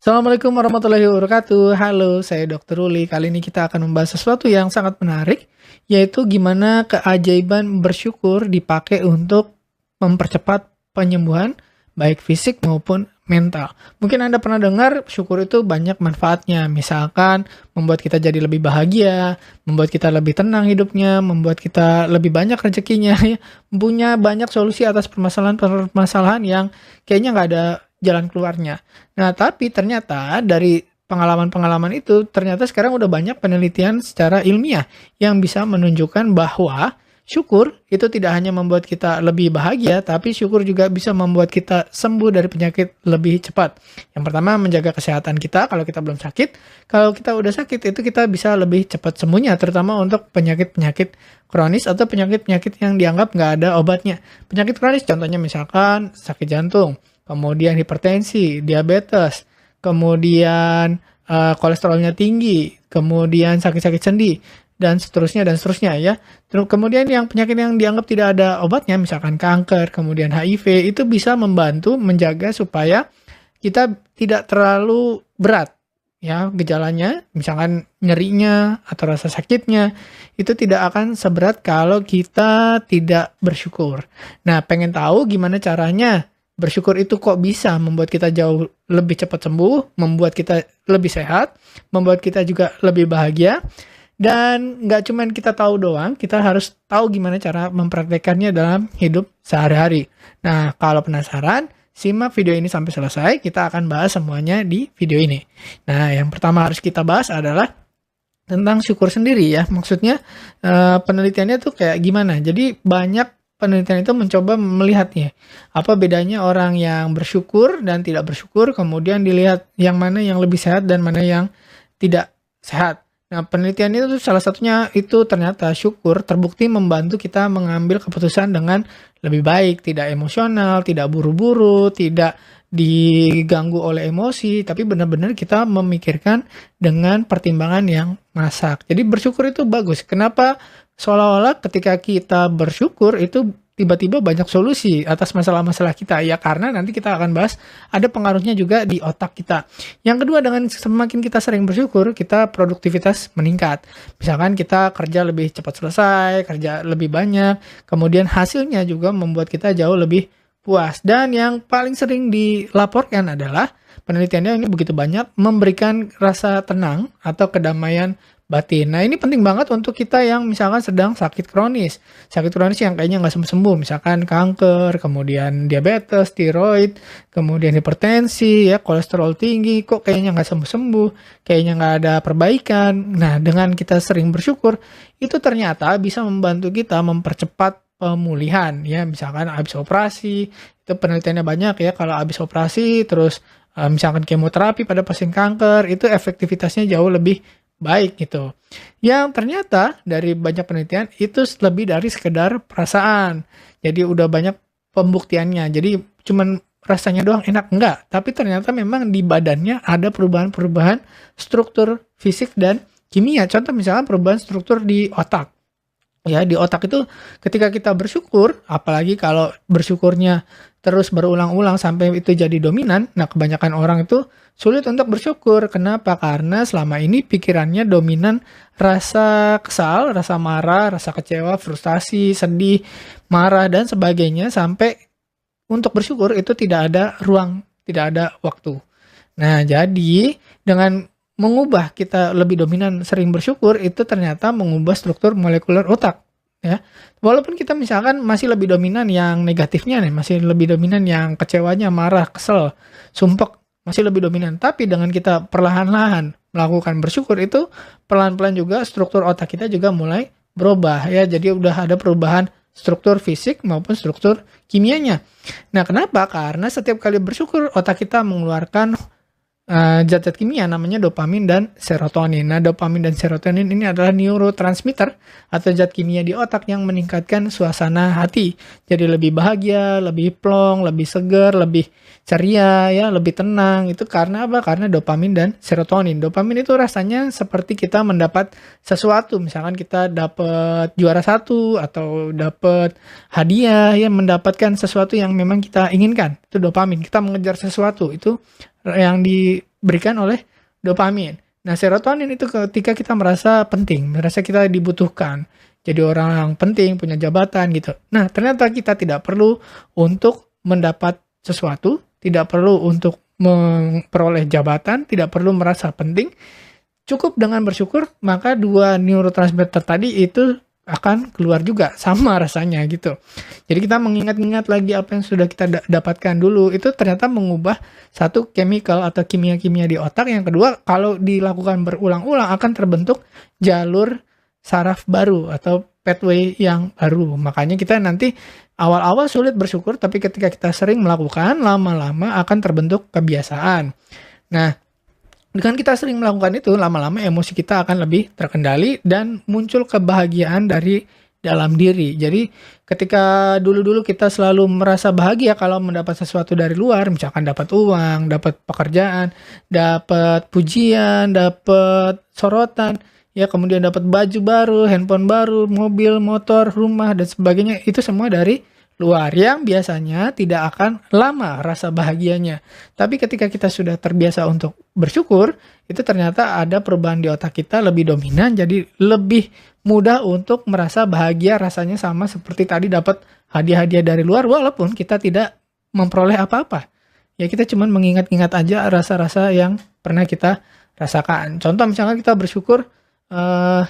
Assalamualaikum warahmatullahi wabarakatuh. Halo, saya Dr. Ruli. Kali ini kita akan membahas sesuatu yang sangat menarik, yaitu gimana keajaiban bersyukur dipakai untuk mempercepat penyembuhan, baik fisik maupun mental. Mungkin Anda pernah dengar syukur itu banyak manfaatnya. Misalkan membuat kita jadi lebih bahagia, membuat kita lebih tenang hidupnya, membuat kita lebih banyak rezekinya, ya. Punya banyak solusi atas permasalahan-permasalahan yang kayaknya nggak ada jalan keluarnya. Nah, tapi ternyata dari pengalaman-pengalaman itu, ternyata sekarang udah banyak penelitian secara ilmiah yang bisa menunjukkan bahwa syukur itu tidak hanya membuat kita lebih bahagia, tapi syukur juga bisa membuat kita sembuh dari penyakit lebih cepat. Yang pertama, menjaga kesehatan kita kalau kita belum sakit. Kalau kita udah sakit, itu kita bisa lebih cepat sembuhnya, terutama untuk penyakit-penyakit kronis atau penyakit-penyakit yang dianggap nggak ada obatnya. Penyakit kronis contohnya misalkan sakit jantung, kemudian hipertensi, diabetes, kemudian kolesterolnya tinggi, kemudian sakit-sakit sendi, dan seterusnya ya. Terus kemudian yang penyakit yang dianggap tidak ada obatnya, misalkan kanker, kemudian HIV, itu bisa membantu menjaga supaya kita tidak terlalu berat, ya, gejalanya, misalkan nyerinya atau rasa sakitnya, itu tidak akan seberat kalau kita tidak bersyukur. Nah, pengen tahu gimana caranya bersyukur itu kok bisa membuat kita jauh lebih cepat sembuh, membuat kita lebih sehat, membuat kita juga lebih bahagia. Dan nggak cuma kita tahu doang, kita harus tahu gimana cara mempraktekannya dalam hidup sehari-hari. Nah, kalau penasaran, simak video ini sampai selesai, kita akan bahas semuanya di video ini. Nah, yang pertama harus kita bahas adalah tentang syukur sendiri ya. Maksudnya penelitiannya tuh kayak gimana. Jadi banyak penelitian itu mencoba melihatnya, apa bedanya orang yang bersyukur dan tidak bersyukur, kemudian dilihat yang mana yang lebih sehat dan mana yang tidak sehat. Nah, penelitian itu salah satunya itu ternyata syukur terbukti membantu kita mengambil keputusan dengan lebih baik, tidak emosional, tidak buru-buru, tidak diganggu oleh emosi, tapi benar-benar kita memikirkan dengan pertimbangan yang masak. Jadi bersyukur itu bagus. Kenapa? Seolah-olah ketika kita bersyukur itu tiba-tiba banyak solusi atas masalah-masalah kita. Ya karena nanti kita akan bahas ada pengaruhnya juga di otak kita. Yang kedua, dengan semakin kita sering bersyukur, kita produktivitas meningkat. Misalkan kita kerja lebih cepat selesai, kerja lebih banyak, kemudian hasilnya juga membuat kita jauh lebih puas. Dan yang paling sering dilaporkan adalah penelitiannya ini begitu banyak memberikan rasa tenang atau kedamaian batin. Nah, ini penting banget untuk kita yang misalkan sedang sakit kronis. Sakit kronis yang kayaknya nggak sembuh-sembuh. Misalkan kanker, kemudian diabetes, tiroid, kemudian hipertensi, ya, kolesterol tinggi. Kok kayaknya nggak sembuh-sembuh, kayaknya nggak ada perbaikan. Nah, dengan kita sering bersyukur, itu ternyata bisa membantu kita mempercepat pemulihan. Ya, misalkan habis operasi, itu penelitiannya banyak ya. Kalau habis operasi, terus misalkan kemoterapi pada pasien kanker, itu efektivitasnya jauh lebih baik gitu. Yang ternyata dari banyak penelitian itu lebih dari sekedar perasaan. Jadi udah banyak pembuktiannya. Jadi cuman rasanya doang enak enggak, tapi ternyata memang di badannya ada perubahan-perubahan struktur fisik dan kimia. Contoh misalnya perubahan struktur di otak. Ya, di otak itu ketika kita bersyukur, apalagi kalau bersyukurnya terus berulang-ulang sampai itu jadi dominan, nah kebanyakan orang itu sulit untuk bersyukur. Kenapa? Karena selama ini pikirannya dominan rasa kesal, rasa marah, rasa kecewa, frustasi, sedih, marah, dan sebagainya, sampai untuk bersyukur itu tidak ada ruang, tidak ada waktu. Nah, jadi dengan mengubah kita lebih dominan sering bersyukur, itu ternyata mengubah struktur molekuler otak, ya. Walaupun kita misalkan masih lebih dominan yang negatifnya nih, masih lebih dominan yang kecewanya, marah, kesel, sumpek, masih lebih dominan. Tapi dengan kita perlahan-lahan melakukan bersyukur, itu pelan-pelan juga struktur otak kita juga mulai berubah, ya. Jadi udah ada perubahan struktur fisik maupun struktur kimianya. Nah, kenapa? Karena setiap kali bersyukur otak kita mengeluarkan zat-zat kimia namanya dopamin dan serotonin. Nah, dopamin dan serotonin ini adalah neurotransmitter atau zat kimia di otak yang meningkatkan suasana hati. Jadi lebih bahagia, lebih plong, lebih segar, lebih ceria, ya, lebih tenang. Itu karena apa? Karena dopamin dan serotonin. Dopamin itu rasanya seperti kita mendapat sesuatu. Misalkan kita dapat juara satu atau dapat hadiah, ya, mendapatkan sesuatu yang memang kita inginkan. Itu dopamin. Kita mengejar sesuatu, itu yang diberikan oleh dopamin. Nah, serotonin itu ketika kita merasa penting, merasa kita dibutuhkan, jadi orang yang penting, punya jabatan gitu. Nah, ternyata kita tidak perlu untuk mendapat sesuatu, tidak perlu untuk memperoleh jabatan, tidak perlu merasa penting. Cukup dengan bersyukur, maka dua neurotransmitter tadi itu akan keluar juga, sama rasanya gitu. Jadi kita mengingat-ingat lagi apa yang sudah kita dapatkan dulu, itu ternyata mengubah satu chemical atau kimia-kimia di otak. Yang kedua, kalau dilakukan berulang-ulang akan terbentuk jalur saraf baru atau pathway yang baru. Makanya kita nanti awal-awal sulit bersyukur, tapi ketika kita sering melakukan, lama-lama akan terbentuk kebiasaan. Nah, dengan kita sering melakukan itu, lama-lama emosi kita akan lebih terkendali dan muncul kebahagiaan dari dalam diri. Jadi ketika dulu-dulu kita selalu merasa bahagia kalau mendapat sesuatu dari luar, misalkan dapat uang, dapat pekerjaan, dapat pujian, dapat sorotan, ya kemudian dapat baju baru, handphone baru, mobil, motor, rumah, dan sebagainya, itu semua dari luar yang biasanya tidak akan lama rasa bahagianya. Tapi ketika kita sudah terbiasa untuk bersyukur, itu ternyata ada perubahan di otak kita lebih dominan, jadi lebih mudah untuk merasa bahagia, rasanya sama seperti tadi dapat hadiah-hadiah dari luar walaupun kita tidak memperoleh apa-apa. Ya kita cuma mengingat-ingat aja rasa-rasa yang pernah kita rasakan. Contoh misalnya kita bersyukur,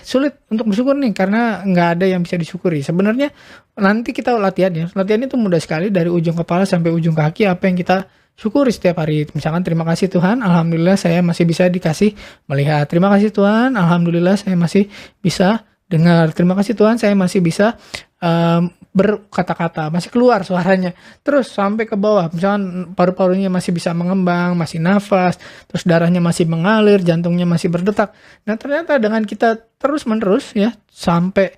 sulit untuk bersyukur nih karena nggak ada yang bisa disyukuri. Sebenarnya nanti kita latihan ya. Latihan itu mudah sekali dari ujung kepala sampai ujung kaki apa yang kita syukuri setiap hari. Misalkan terima kasih Tuhan, alhamdulillah saya masih bisa dikasih melihat. Terima kasih Tuhan, alhamdulillah saya masih bisa dengar. Terima kasih Tuhan saya masih bisa berkata-kata, masih keluar suaranya. Terus sampai ke bawah, misalkan paru-parunya masih bisa mengembang, masih nafas, terus darahnya masih mengalir, jantungnya masih berdetak. Nah ternyata dengan kita terus-menerus ya sampai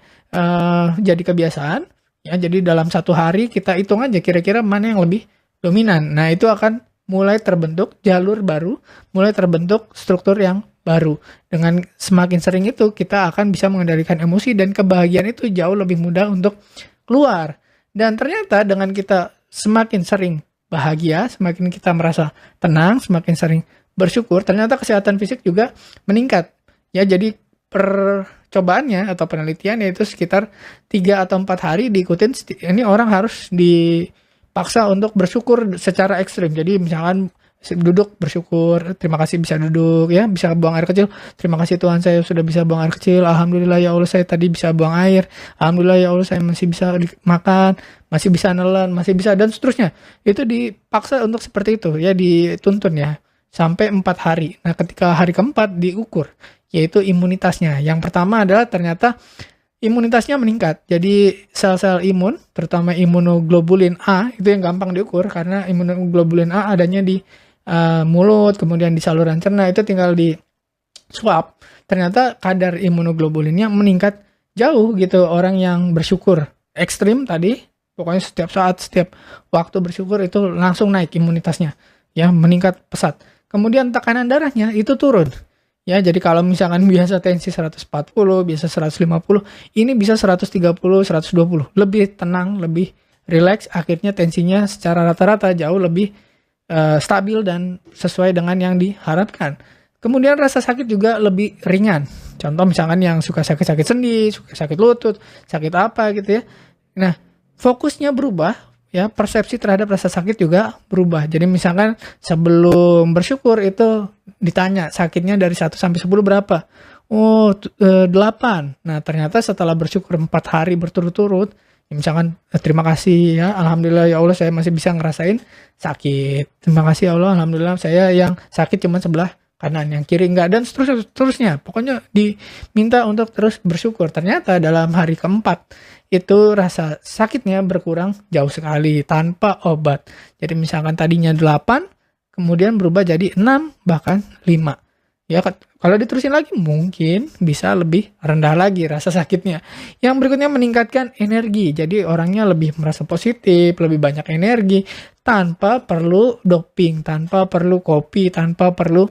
jadi kebiasaan, ya jadi dalam satu hari kita hitung aja kira-kira mana yang lebih dominan. Nah itu akan mulai terbentuk jalur baru, mulai terbentuk struktur yang baru. Dengan semakin sering itu kita akan bisa mengendalikan emosi dan kebahagiaan itu jauh lebih mudah untuk keluar. Dan ternyata dengan kita semakin sering bahagia, semakin kita merasa tenang, semakin sering bersyukur, ternyata kesehatan fisik juga meningkat. Ya, jadi percobaannya atau penelitian yaitu sekitar 3 atau 4 hari diikutin, ini orang harus dipaksa untuk bersyukur secara ekstrim. Jadi misalkan duduk bersyukur, terima kasih bisa duduk ya, bisa buang air kecil, terima kasih Tuhan saya sudah bisa buang air kecil, alhamdulillah ya Allah saya tadi bisa buang air, alhamdulillah ya Allah saya masih bisa makan, masih bisa nelan, masih bisa, dan seterusnya. Itu dipaksa untuk seperti itu ya, dituntun ya sampai 4 hari. Nah ketika hari keempat diukur yaitu imunitasnya. Yang pertama adalah ternyata imunitasnya meningkat. Jadi sel-sel imun, terutama imunoglobulin A, itu yang gampang diukur karena imunoglobulin A adanya di mulut, kemudian di saluran cerna, itu tinggal di swab. Ternyata kadar imunoglobulinnya meningkat jauh gitu. Orang yang bersyukur ekstrim tadi, pokoknya setiap saat, setiap waktu bersyukur itu langsung naik imunitasnya, ya meningkat pesat. Kemudian tekanan darahnya itu turun. Ya, jadi kalau misalkan biasa tensi 140, biasa 150, ini bisa 130, 120. Lebih tenang, lebih rileks, akhirnya tensinya secara rata-rata jauh lebih stabil dan sesuai dengan yang diharapkan. Kemudian rasa sakit juga lebih ringan. Contoh misalkan yang suka sakit-sakit sendi, suka sakit lutut, sakit apa gitu ya. Nah, fokusnya berubah. Ya, persepsi terhadap rasa sakit juga berubah. Jadi misalkan sebelum bersyukur itu ditanya sakitnya dari 1 sampai 10 berapa? Oh, 8. Nah, ternyata setelah bersyukur 4 hari berturut-turut, ya misalkan terima kasih ya, alhamdulillah ya Allah saya masih bisa ngerasain sakit. Terima kasih ya Allah, alhamdulillah saya yang sakit cuma sebelah kanan, yang kiri enggak, dan seterusnya. Pokoknya diminta untuk terus bersyukur. Ternyata dalam hari keempat itu rasa sakitnya berkurang jauh sekali tanpa obat. Jadi misalkan tadinya 8, kemudian berubah jadi 6, bahkan 5. Ya, kalau diterusin lagi mungkin bisa lebih rendah lagi rasa sakitnya. Yang berikutnya meningkatkan energi. Jadi orangnya lebih merasa positif, lebih banyak energi tanpa perlu doping, tanpa perlu kopi, tanpa perlu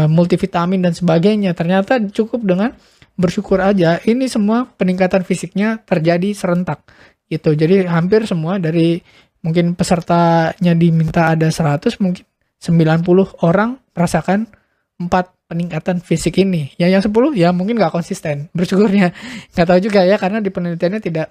multivitamin dan sebagainya. Ternyata cukup dengan bersyukur aja. Ini semua peningkatan fisiknya terjadi serentak gitu. Jadi hampir semua dari mungkin pesertanya diminta ada 100, mungkin 90 orang merasakan 4 peningkatan fisik ini. Ya, yang 10 ya mungkin nggak konsisten bersyukurnya. Nggak tahu juga ya, karena di penelitiannya tidak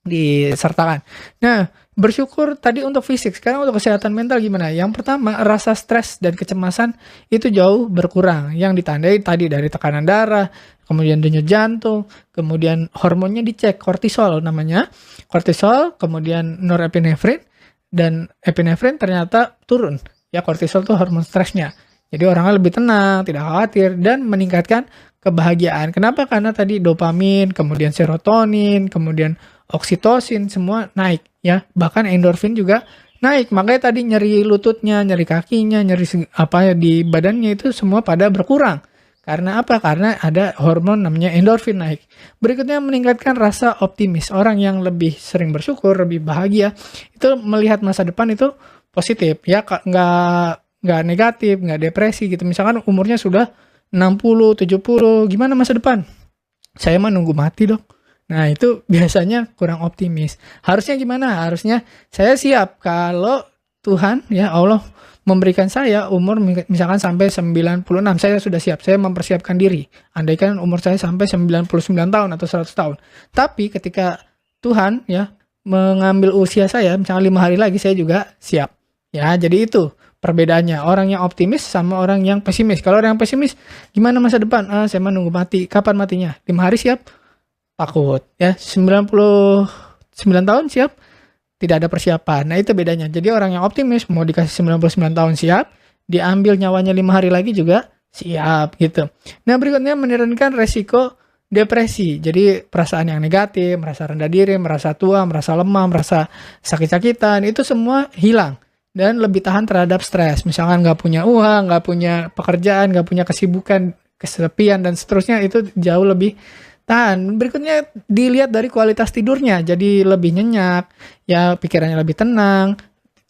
disertakan. Nah, bersyukur tadi untuk fisik. Sekarang untuk kesehatan mental gimana? Yang pertama, rasa stres dan kecemasan itu jauh berkurang. Yang ditandai tadi dari tekanan darah, kemudian denyut jantung, kemudian hormonnya dicek, kortisol namanya. Kortisol, kemudian norepinefrin, dan epinefrin ternyata turun. Ya, kortisol tuh hormon stresnya. Jadi orangnya lebih tenang, tidak khawatir, dan meningkatkan kebahagiaan. Kenapa? Karena tadi dopamin, kemudian serotonin, kemudian oksitosin semua naik ya. Bahkan endorfin juga naik. Makanya tadi nyeri lututnya, nyeri kakinya, nyeri apa ya di badannya itu semua pada berkurang. Karena apa? Karena ada hormon namanya endorfin naik. Berikutnya meningkatkan rasa optimis. Orang yang lebih sering bersyukur, lebih bahagia, itu melihat masa depan itu positif ya, nggak negatif, nggak depresi gitu. Misalkan umurnya sudah 60, 70, gimana masa depan? Saya mah nunggu mati dong. Nah, itu biasanya kurang optimis. Harusnya gimana? Harusnya saya siap kalau Tuhan, ya Allah, memberikan saya umur misalkan sampai 96, saya sudah siap. Saya mempersiapkan diri. Andaikan umur saya sampai 99 tahun atau 100 tahun. Tapi ketika Tuhan ya mengambil usia saya, misalkan 5 hari lagi, saya juga siap. Ya, jadi itu perbedaannya. Orang yang optimis sama orang yang pesimis. Kalau orang yang pesimis, gimana masa depan? Saya menunggu mati. Kapan matinya? 5 hari siap? Takut ya. 99 tahun siap, tidak ada persiapan. Nah, itu bedanya. Jadi orang yang optimis mau dikasih 99 tahun siap, diambil nyawanya 5 hari lagi juga siap gitu. Nah, berikutnya menurunkan resiko depresi. Jadi perasaan yang negatif, merasa rendah diri, merasa tua, merasa lemah, merasa sakit-sakitan, itu semua hilang dan lebih tahan terhadap stres. Misalkan nggak punya uang, nggak punya pekerjaan, nggak punya kesibukan, kesepian dan seterusnya, itu jauh lebih tahan. Berikutnya dilihat dari kualitas tidurnya, jadi lebih nyenyak, ya pikirannya lebih tenang,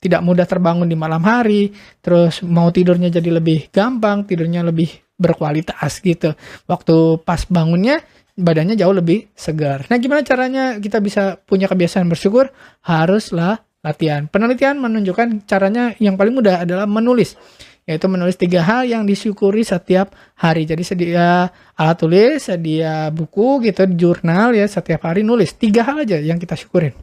tidak mudah terbangun di malam hari, terus mau tidurnya jadi lebih gampang, tidurnya lebih berkualitas gitu. Waktu pas bangunnya badannya jauh lebih segar. Nah, gimana caranya kita bisa punya kebiasaan bersyukur? Haruslah latihan. Penelitian menunjukkan caranya yang paling mudah adalah menulis. Yaitu menulis 3 hal yang disyukuri setiap hari. Jadi sedia alat tulis, sedia buku gitu, jurnal ya, setiap hari nulis 3 hal aja yang kita syukurin.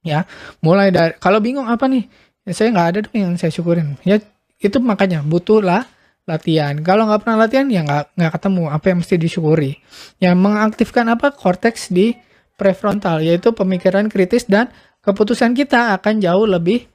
Ya, mulai dari, kalau bingung apa nih? Ya, saya nggak ada dong yang saya syukurin. Ya, itu makanya butuhlah latihan. Kalau nggak pernah latihan ya nggak ketemu apa yang mesti disyukuri. Yang mengaktifkan apa? Korteks di prefrontal, yaitu pemikiran kritis dan keputusan kita akan jauh lebih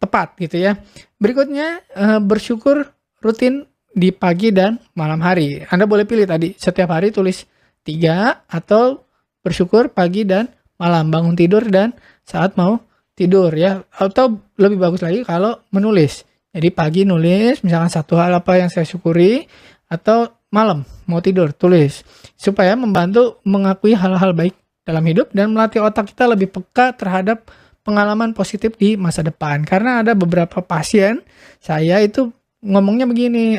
tepat gitu ya. Berikutnya bersyukur rutin di pagi dan malam hari. Anda boleh pilih tadi setiap hari tulis 3 atau bersyukur pagi dan malam, bangun tidur dan saat mau tidur ya. Atau lebih bagus lagi kalau menulis. Jadi pagi nulis misalkan 1 hal apa yang saya syukuri, atau malam mau tidur tulis, supaya membantu mengakui hal-hal baik dalam hidup dan melatih otak kita lebih peka terhadap pengalaman positif di masa depan. Karena ada beberapa pasien saya itu ngomongnya begini,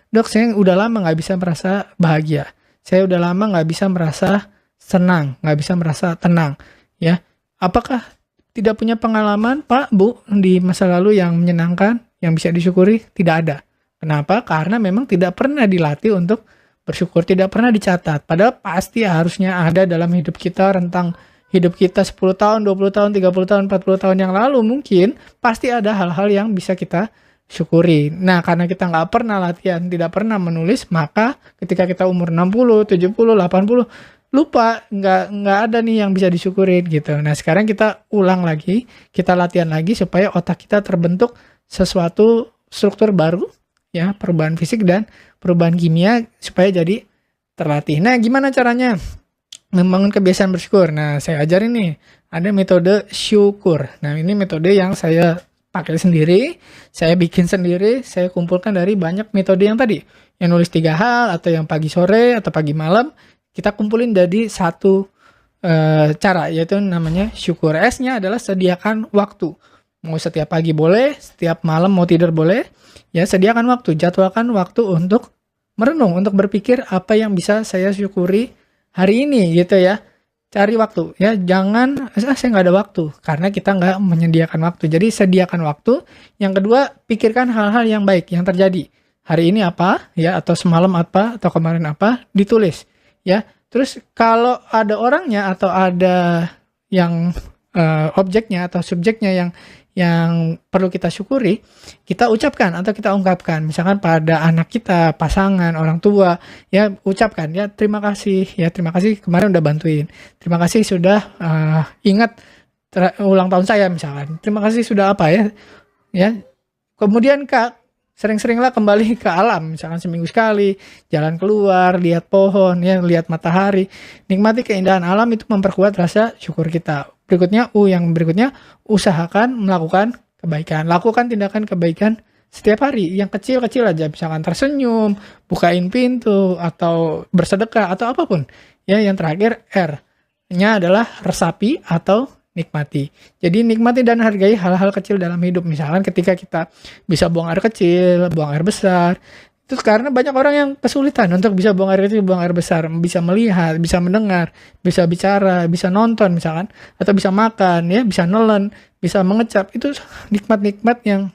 dok saya udah lama nggak bisa merasa bahagia, saya udah lama nggak bisa merasa senang, nggak bisa merasa tenang. Ya, apakah tidak punya pengalaman Pak, Bu, di masa lalu yang menyenangkan, yang bisa disyukuri? Tidak ada. Kenapa? Karena memang tidak pernah dilatih untuk bersyukur, tidak pernah dicatat. Padahal pasti harusnya ada dalam hidup kita, rentang hidup kita 10 tahun, 20 tahun, 30 tahun, 40 tahun yang lalu mungkin, pasti ada hal-hal yang bisa kita syukuri. Nah, karena kita nggak pernah latihan, tidak pernah menulis, maka ketika kita umur 60, 70, 80, lupa, nggak ada nih yang bisa disyukurin gitu. Nah, sekarang kita ulang lagi, kita latihan lagi supaya otak kita terbentuk sesuatu struktur baru, ya, perubahan fisik dan perubahan kimia supaya jadi terlatih. Nah, gimana caranya membangun kebiasaan bersyukur? Nah, saya ajarin nih, ada metode syukur. Nah, ini metode yang saya pakai sendiri, saya bikin sendiri, saya kumpulkan dari banyak metode yang tadi. Yang nulis 3 hal, atau yang pagi sore, atau pagi malam, kita kumpulin jadi satu cara, yaitu namanya syukur. S-nya adalah sediakan waktu. Mau setiap pagi boleh, setiap malam mau tidur boleh. Ya, sediakan waktu, jadwalkan waktu untuk merenung, untuk berpikir apa yang bisa saya syukuri hari ini gitu ya. cari waktu ya, jangan saya nggak ada waktu, karena kita nggak menyediakan waktu. Jadi sediakan waktu. Yang kedua, pikirkan hal-hal yang baik yang terjadi hari ini apa ya, atau semalam apa, atau kemarin apa, ditulis ya. Terus kalau ada orangnya atau ada yang objeknya atau subjeknya yang perlu kita syukuri, kita ucapkan atau kita ungkapkan. Misalkan pada anak kita, pasangan, orang tua, ya ucapkan ya, terima kasih kemarin udah bantuin, terima kasih sudah ingat ulang tahun saya misalkan, terima kasih sudah apa ya. Kemudian sering-seringlah kembali ke alam, misalkan seminggu sekali jalan keluar, lihat pohon ya, lihat matahari, nikmati keindahan alam, itu memperkuat rasa syukur kita. Yang berikutnya, usahakan melakukan kebaikan. Lakukan tindakan kebaikan setiap hari, yang kecil-kecil aja, misalkan tersenyum, bukain pintu, atau bersedekah, atau apapun. Ya, yang terakhir, R-nya adalah resapi atau nikmati. Jadi nikmati dan hargai hal-hal kecil dalam hidup. Misalkan ketika kita bisa buang air kecil, buang air besar, itu karena banyak orang yang kesulitan untuk bisa buang air kecil, buang air besar, bisa melihat, bisa mendengar, bisa bicara, bisa nonton misalkan, atau bisa makan ya, bisa nelen, bisa mengecap. Itu nikmat-nikmat yang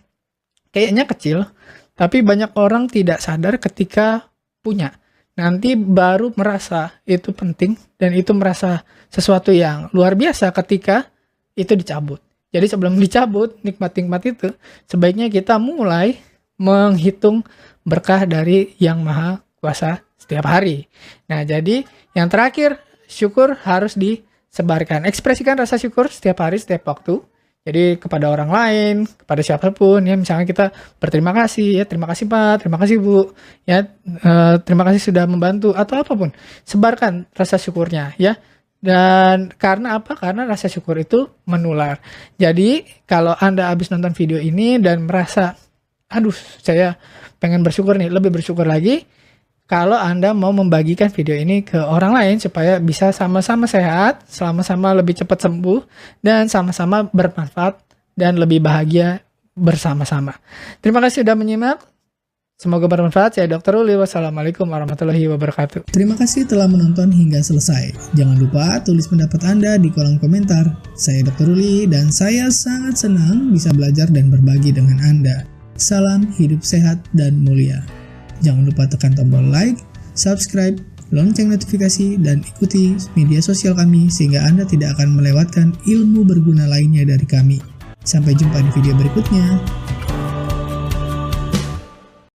kayaknya kecil, tapi banyak orang tidak sadar ketika punya. Nanti baru merasa itu penting, dan itu merasa sesuatu yang luar biasa ketika itu dicabut. Jadi sebelum dicabut nikmat-nikmat itu, sebaiknya kita mulai menghitung berkah dari Yang Maha Kuasa setiap hari. Nah, jadi yang terakhir, syukur harus disebarkan. Ekspresikan rasa syukur setiap hari, setiap waktu. Jadi kepada orang lain, kepada siapapun ya, misalnya kita berterima kasih ya, terima kasih Pak, terima kasih Bu, ya terima kasih sudah membantu, atau apapun. Sebarkan rasa syukurnya ya. Dan karena apa? Karena rasa syukur itu menular. Jadi kalau Anda habis nonton video ini dan merasa, aduh saya pengen bersyukur nih, lebih bersyukur lagi, kalau Anda mau membagikan video ini ke orang lain supaya bisa sama-sama sehat, sama-sama lebih cepat sembuh, dan sama-sama bermanfaat dan lebih bahagia bersama-sama. Terima kasih sudah menyimak. Semoga bermanfaat. Saya Dr. Uli. Wassalamualaikum warahmatullahi wabarakatuh. Terima kasih telah menonton hingga selesai. Jangan lupa tulis pendapat Anda di kolom komentar. Saya Dr. Uli dan saya sangat senang bisa belajar dan berbagi dengan Anda. Salam hidup sehat dan mulia. Jangan lupa tekan tombol like, subscribe, lonceng notifikasi, dan ikuti media sosial kami sehingga Anda tidak akan melewatkan ilmu berguna lainnya dari kami. Sampai jumpa di video berikutnya.